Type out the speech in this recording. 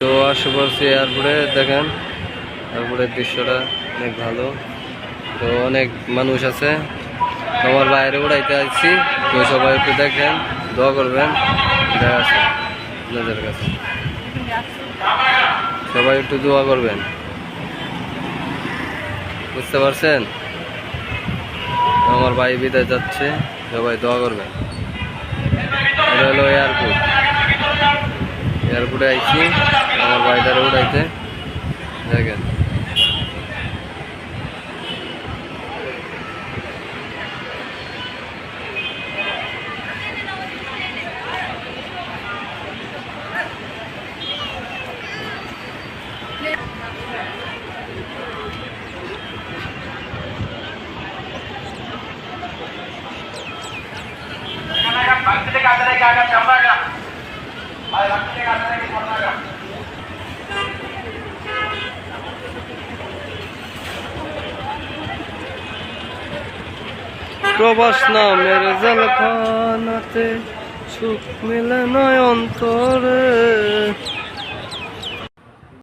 তো আসে পড়ছি এয়ারপোর্টে, দেখেন এয়ারপোর্টের দৃশ্যটা অনেক ভালো। তো অনেক মানুষ আছে, তোমার বাইরে উড়াইতে আসছি। তো সবাই একটু দেখেন, দোয়া করবেন, দেখা আছে আপনাদের কাছে, সবাই একটু দোয়া করবেন, বুঝতে পারছেন? আমার ভাই বিদায় যাচ্ছে, সবাই দোয়া করবেন। এটা হলো এয়ারপোর্ট, এয়ারপোর্টে আইছি আমার ভাইটারে উড়াইতে, দেখেন। প্রবাস নামের জলখানাতে সুখ মিলে নয় অন্তরে।